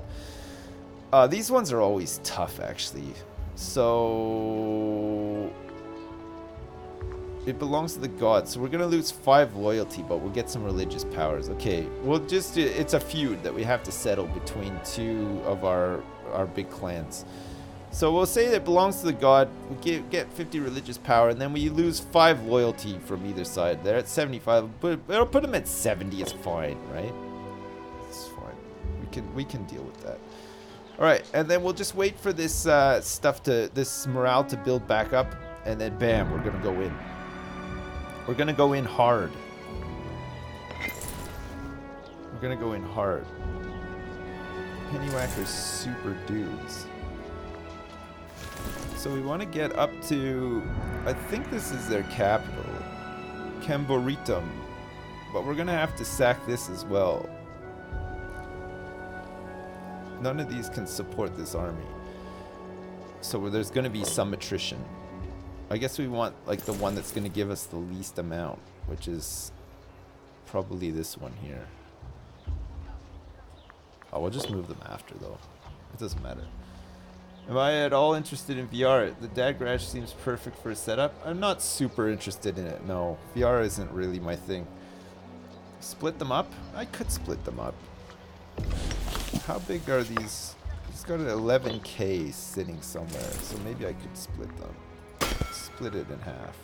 These ones are always tough, actually. So it belongs to the gods. So we're gonna lose 5 loyalty, but we'll get some religious powers. Okay, we'll just it's a feud that we have to settle between 2 of our big clans. So we'll say that it belongs to the god, we get 50 religious power, and then we lose 5 loyalty from either side. They're at 75, but it'll put them at 70, it's fine, right? It's fine. We can deal with that. Alright, and then we'll just wait for this this morale to build back up, and then bam, we're gonna go in. We're gonna go in hard. We're gonna go in hard. Pennywhackers super dudes. So we want to get up to, I think this is their capital, Camboritum, but we're going to have to sack this as well. None of these can support this army. So there's going to be some attrition. I guess we want like the one that's going to give us the least amount, which is probably this one here. Oh, we'll just move them after though. It doesn't matter. Am I at all interested in VR? The Dad Garage seems perfect for a setup. I'm not super interested in it, no. VR isn't really my thing. Split them up? I could split them up. How big are these? He's got an 11K sitting somewhere, so maybe I could split them. Split it in half.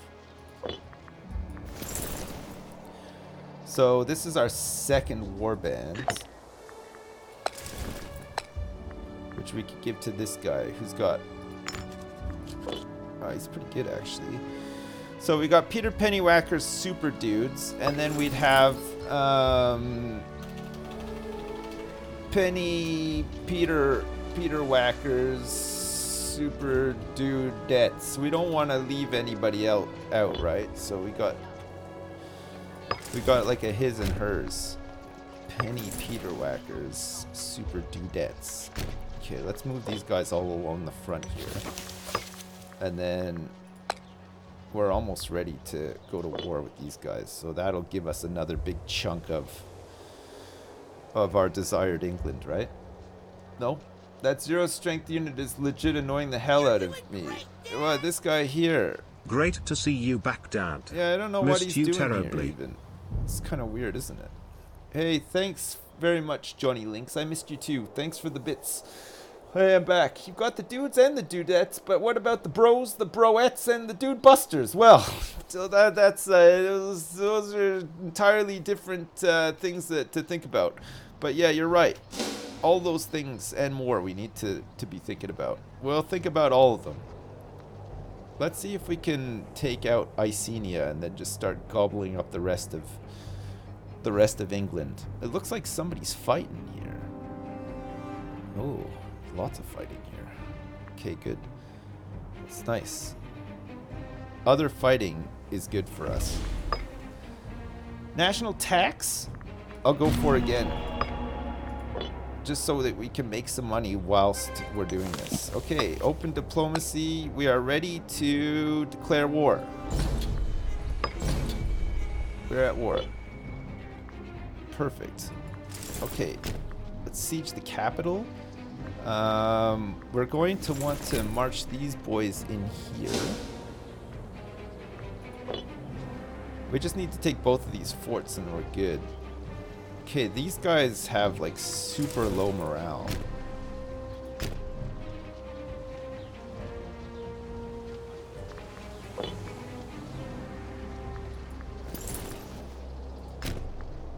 So this is our second warband, which we could give to this guy who's got, he's pretty good actually. So we got Peter Pennywhacker's super dudes, and then we'd have Peter Whacker's super dudettes. We don't want to leave anybody out, right? So we got like a his and hers. Penny Peter Whacker's super dudettes. Okay, let's move these guys all along the front here. And then we're almost ready to go to war with these guys. So that'll give us another big chunk of of our desired England, right? No? That 0 strength unit is legit annoying the hell out of me. Well, this guy here. Great to see you back, Dad. Yeah, I don't know what Missed he's you doing terribly. here even. It's kind of weird, isn't it? Hey, thanks very much, Johnny Links. I missed you too. Thanks for the bits. Hey, I'm back. You've got the dudes and the dudettes, but what about the bros, the broettes, and the dude busters? Well, so those are entirely different things to think about. But yeah, you're right. All those things and more we need to be thinking about. We'll think about all of them. Let's see if we can take out Icenia and then just start gobbling up the rest of England. It looks like somebody's fighting here. Oh, lots of fighting here. Okay, good. It's nice. Other fighting is good for us. National tax? I'll go for again. Just so that we can make some money whilst we're doing this. Okay, open diplomacy. We are ready to declare war. We're at war. Perfect. Okay, let's siege the capital. We're going to want to march these boys in here. We just need to take both of these forts and we're good. Okay, these guys have like super low morale.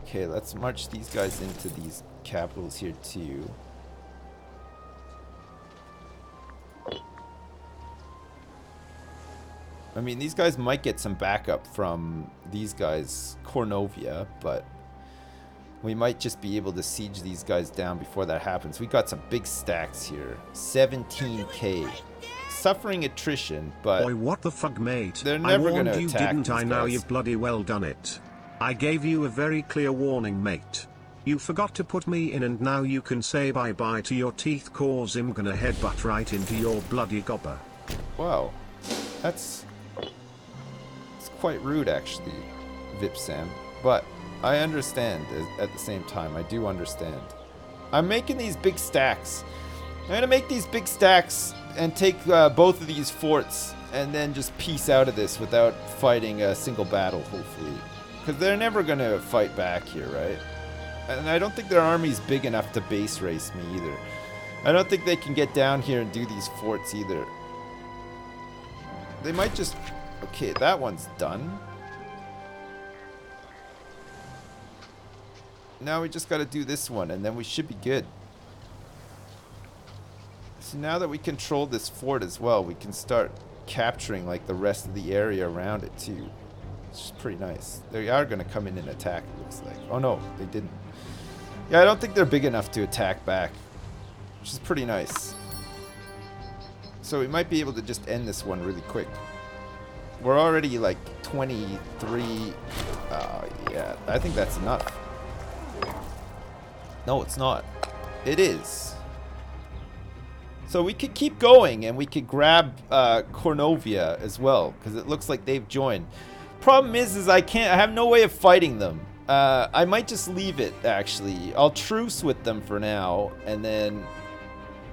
Okay, let's march these guys into these capitals here too. I mean, these guys might get some backup from these guys, Cornovia, but we might just be able to siege these guys down before that happens. We got some big stacks here. 17k. Suffering attrition, but Boy, what the fuck, mate? they're never I gonna warned you, attack didn't these I? Now guys. you've bloody well done it. I gave you a very clear warning, mate. You forgot to put me in, and now you can say bye-bye to your teeth, cause I'm gonna headbutt right into your bloody gobber. wow. It's quite rude, actually, Vipsam. But I understand at the same time. I do understand. I'm making these big stacks. I'm going to make these big stacks and take both of these forts and then just peace out of this without fighting a single battle, hopefully. Because they're never going to fight back here, right? And I don't think their army's big enough to base race me either. I don't think they can get down here and do these forts either. They might just... Okay, that one's done. Now we just got to do this one, and then we should be good. So now that we control this fort as well, we can start capturing like the rest of the area around it too. It's just pretty nice. They are going to come in and attack, it looks like. Oh no, they didn't. Yeah, I don't think they're big enough to attack back, which is pretty nice. So we might be able to just end this one really quick. We're already like 23. Yeah, I think that's enough. No, it's not. It is. So we could keep going and we could grab Cornovia as well, because it looks like they've joined. Problem is I have no way of fighting them. I might just leave it, actually. I'll truce with them for now, and then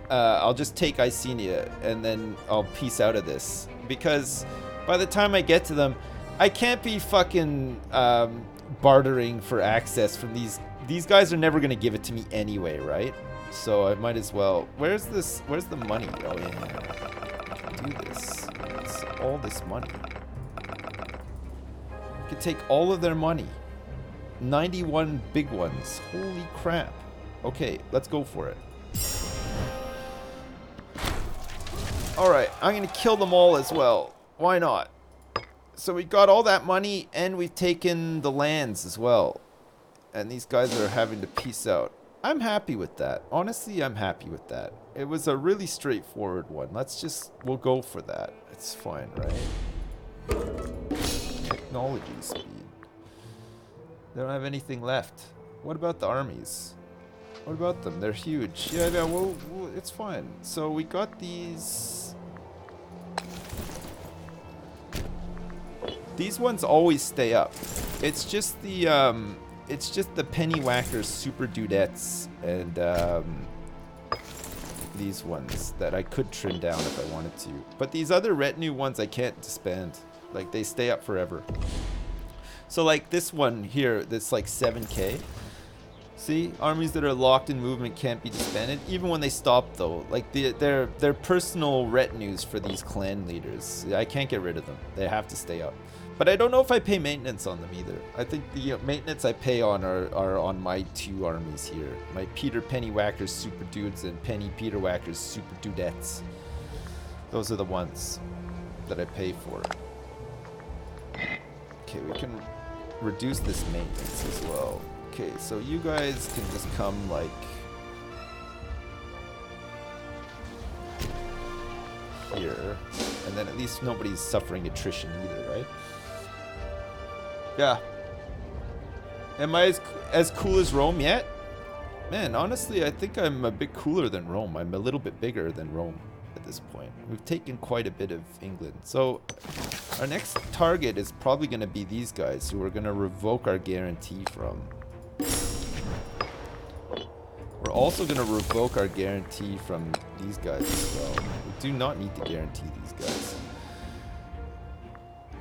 I'll just take Icenia, and then I'll peace out of this. Because by the time I get to them, I can't be fucking bartering for access from these. These guys are never going to give it to me anyway, right? So I might as well. Where's the money? Oh yeah, I can do this. It's all this money. I could take all of their money. 91 big ones. Holy crap. Okay, let's go for it. Alright, I'm going to kill them all as well. Why not? So we got all that money and we've taken the lands as well. And these guys are having to peace out. I'm happy with that. Honestly, I'm happy with that. It was a really straightforward one. We'll go for that. It's fine, right? Technology speed. They don't have anything left. What about the armies? What about them? They're huge. Yeah, well, it's fine. So we got these... These ones always stay up. It's just the it's just the penny whackers, super dudettes, and these ones that I could trim down if I wanted to. But these other retinue ones I can't disband. Like, they stay up forever. So like this one here, that's like 7k. See, armies that are locked in movement can't be disbanded, even when they stop though. Like they're personal retinues for these clan leaders. I can't get rid of them. They have to stay up. But I don't know if I pay maintenance on them either. I think the maintenance I pay on are on my 2 armies here. My Peter Penny Whackers Super Dudes and Penny Peter Whackers Super Dudettes. Those are the ones that I pay for. Okay, we can reduce this maintenance as well. Okay, so you guys can just come like here, and then at least nobody's suffering attrition either, right? Yeah. Am I as cool as Rome yet? Man, honestly, I think I'm a bit cooler than Rome. I'm a little bit bigger than Rome at this point. We've taken quite a bit of England. So our next target is probably going to be these guys who we're going to revoke our guarantee from. We're also going to revoke our guarantee from these guys as well. We do not need to guarantee these guys.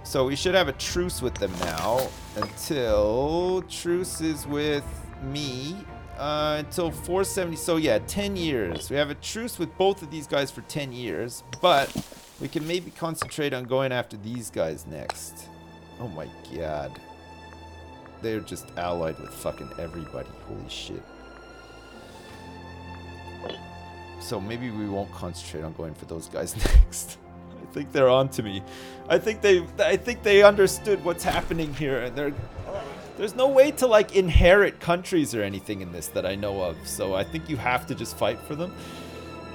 So we should have a truce with them now until truce is with me until 470. So yeah, 10 years. We have a truce with both of these guys for 10 years, but we can maybe concentrate on going after these guys next. Oh my god. They're just allied with fucking everybody. Holy shit. So maybe we won't concentrate on going for those guys next. I think they're on to me. I think they understood what's happening here, and there's no way to like inherit countries or anything in this that I know of. So I think you have to just fight for them.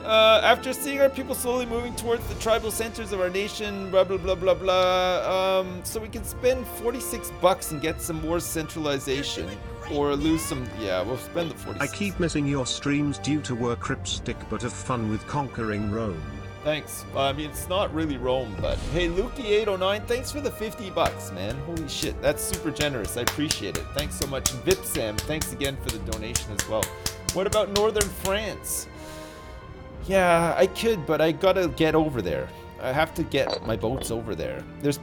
After seeing our people slowly moving towards the tribal centers of our nation, blah blah blah blah blah, so we can spend 46 bucks and get some more centralization, or lose some. Yeah, we'll spend the 46. I keep missing your streams due to work cripstick, but have fun with conquering Rome. Thanks. I mean, it's not really Rome, but hey, Lukey809, thanks for the 50 bucks, man. Holy shit, that's super generous. I appreciate it. Thanks so much. Vipsam, thanks again for the donation as well. What about northern France? Yeah, I could, but I gotta get over there. I have to get my boats over there. There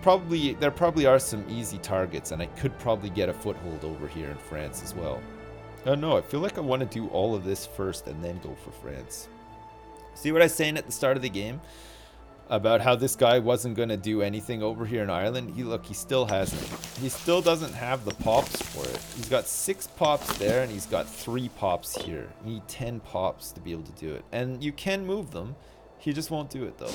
probably are some easy targets, and I could probably get a foothold over here in France as well. Oh no, I feel like I want to do all of this first and then go for France. See what I was saying at the start of the game about how this guy wasn't going to do anything over here in Ireland? He still hasn't. He still doesn't have the pops for it. He's got 6 pops there, and he's got 3 pops here. You need 10 pops to be able to do it. And you can move them. He just won't do it, though.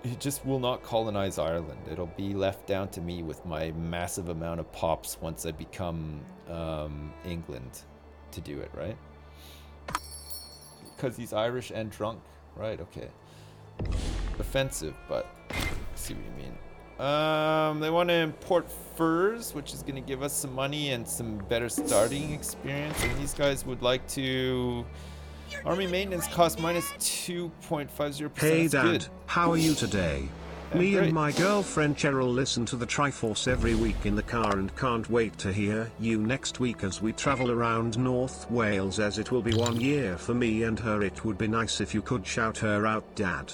He just will not colonize Ireland. It'll be left down to me with my massive amount of pops once I become England to do it, right? Because he's Irish and drunk. Right, okay. Offensive, but I see what you mean. They want to import furs, which is going to give us some money and some better starting experience. And these guys would like to... Army maintenance cost minus 2.50%. Hey That's Dad, good. how are you today? Me great. and my girlfriend Cheryl listen to the Triforce every week in the car and can't wait to hear you next week as we travel around North Wales, as it will be 1 year for me and her. It would be nice if you could shout her out, Dad.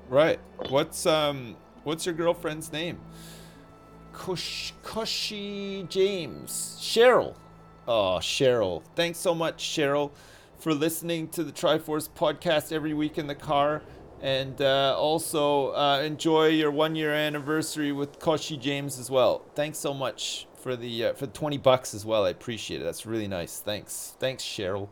Right. What's your girlfriend's name? Cushy James. Cheryl. Oh, Cheryl. Thanks so much, Cheryl, for listening to the Triforce podcast every week in the car. And also enjoy your 1-year anniversary with Koshi James as well. Thanks so much for the 20 bucks as well. I appreciate it. That's really nice. Thanks, Cheryl.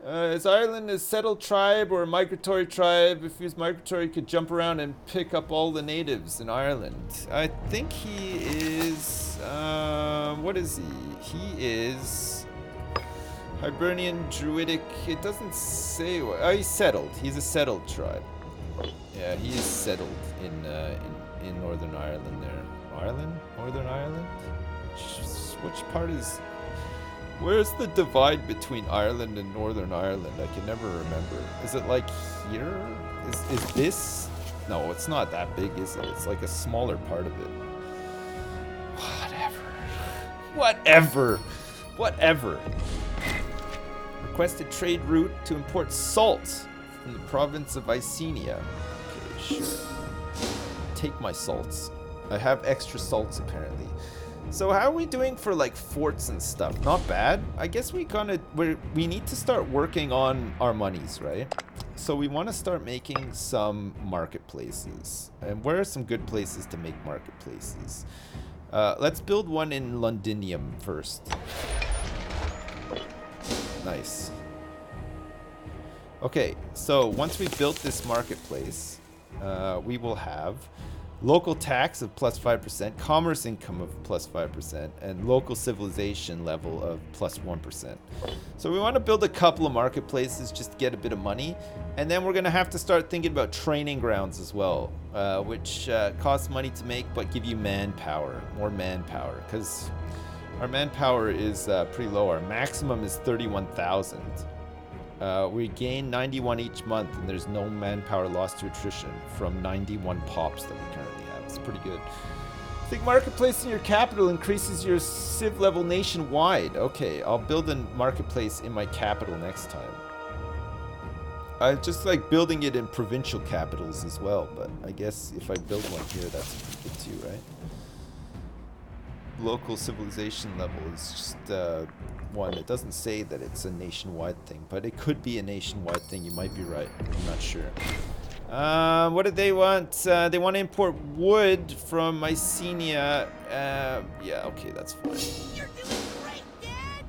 Is Ireland a settled tribe or a migratory tribe? If he was migratory, he could jump around and pick up all the natives in Ireland. I think he is. What is he? He is Hibernian Druidic. It doesn't say. Oh, he's settled. He's a settled tribe. Yeah, he is settled in Northern Ireland. There, Northern Ireland. Which part is? Where's the divide between Ireland and Northern Ireland? I can never remember. Is it like here? Is this? No, it's not that big, is it? It's like a smaller part of it. Whatever. Whatever. Whatever. Requested trade route to import salt from the province of Icenia. Okay, sure. Take my salts. I have extra salts apparently. So how are we doing for like forts and stuff? Not bad. I guess we need to start working on our monies, right? So we want to start making some marketplaces. And where are some good places to make marketplaces? Let's build one in Londinium first. Nice. Okay, so once we've built this marketplace, we will have local tax of plus 5%, commerce income of plus 5%, and local civilization level of plus 1%. So we want to build a couple of marketplaces just to get a bit of money, and then we're going to have to start thinking about training grounds as well, which cost money to make but give you manpower, more manpower, because our manpower is pretty low. Our maximum is 31,000. We gain 91 each month, and there's no manpower lost to attrition from 91 pops that we currently have. It's pretty good. I think marketplace in your capital increases your civ level nationwide. Okay, I'll build a marketplace in my capital next time. I just like building it in provincial capitals as well, but I guess if I build one here, that's pretty good too, right? Local civilization level is just one. It doesn't say that it's a nationwide thing, but it could be a nationwide thing. You might be right. I'm not sure. What did they want? They want to import wood from Mycenae. Yeah, okay, that's fine. You're doing great, Dad.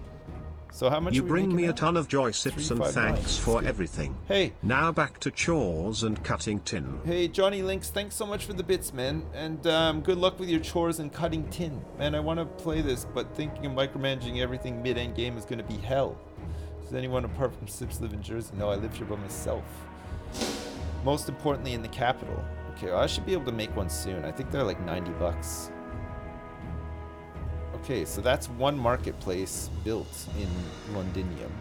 So how much You are we bring making me now? a ton of joy, Sips, and 359. thanks for everything. Hey. Now back to chores and cutting tin. Hey, Johnny Links, thanks so much for the bits, man. And good luck with your chores and cutting tin. Man, I want to play this, but thinking of micromanaging everything mid-end game is going to be hell. Does anyone apart from Sips live in Jersey? No, I live here by myself. Most importantly, in the capital. Okay, well, I should be able to make one soon. I think they're like 90 bucks. Okay, so that's one marketplace built in Londinium.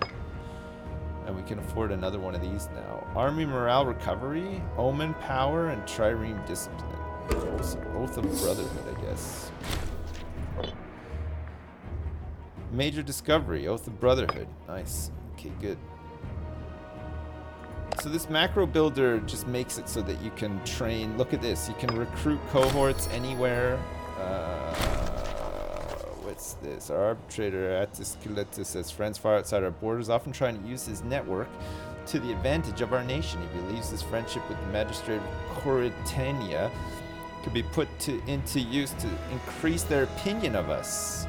And we can afford another one of these now. Army morale recovery, omen power, and trireme discipline. Oath of brotherhood, I guess. Major discovery, oath of brotherhood. Nice. Okay, good. So this macro builder just makes it so that you can train. Look at this. You can recruit cohorts anywhere. What's this? Our arbitrator Attis says friends far outside our borders, often trying to use his network to the advantage of our nation. He believes his friendship with the magistrate of Coritania could be put into use to increase their opinion of us.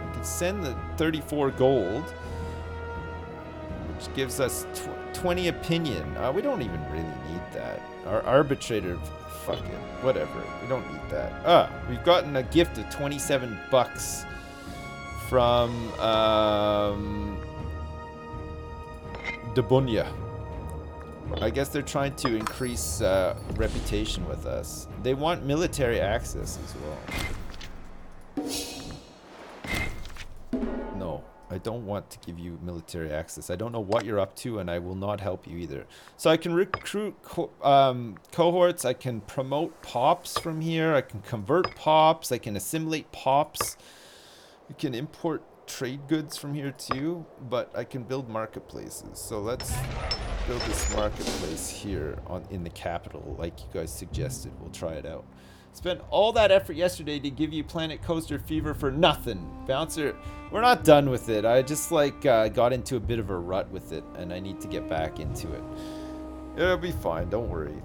We can send the 34 gold, which gives us 20 opinion. We don't even really need that. Our arbitrator, fuck it, whatever. We don't need that. We've gotten a gift of 27 bucks from Debunya. I guess they're trying to increase reputation with us. They want military access as well. No, I don't want to give you military access. I don't know what you're up to, and I will not help you either. So I can recruit cohorts. I can promote pops from here. I can convert pops. I can assimilate pops. You can import trade goods from here too, but I can build marketplaces. So let's build this marketplace here in the capital, like you guys suggested. We'll try it out. Spent all that effort yesterday to give you Planet Coaster Fever for nothing. Bouncer, we're not done with it. I just like got into a bit of a rut with it, and I need to get back into it. It'll be fine, don't worry.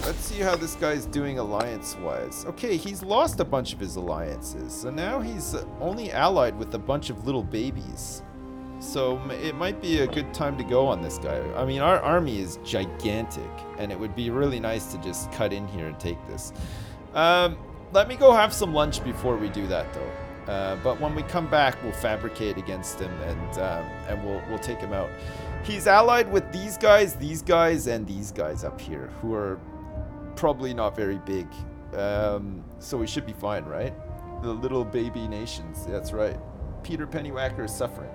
Let's see how this guy's doing alliance-wise. Okay, he's lost a bunch of his alliances, so now he's only allied with a bunch of little babies. So it might be a good time to go on this guy. I mean, our army is gigantic, and it would be really nice to just cut in here and take this. Let me go have some lunch before we do that, though. But when we come back, we'll fabricate against him, and we'll take him out. He's allied with these guys, and these guys up here, who are probably not very big. So we should be fine, right? The little baby nations. That's right. Peter Pennywhacker is suffering.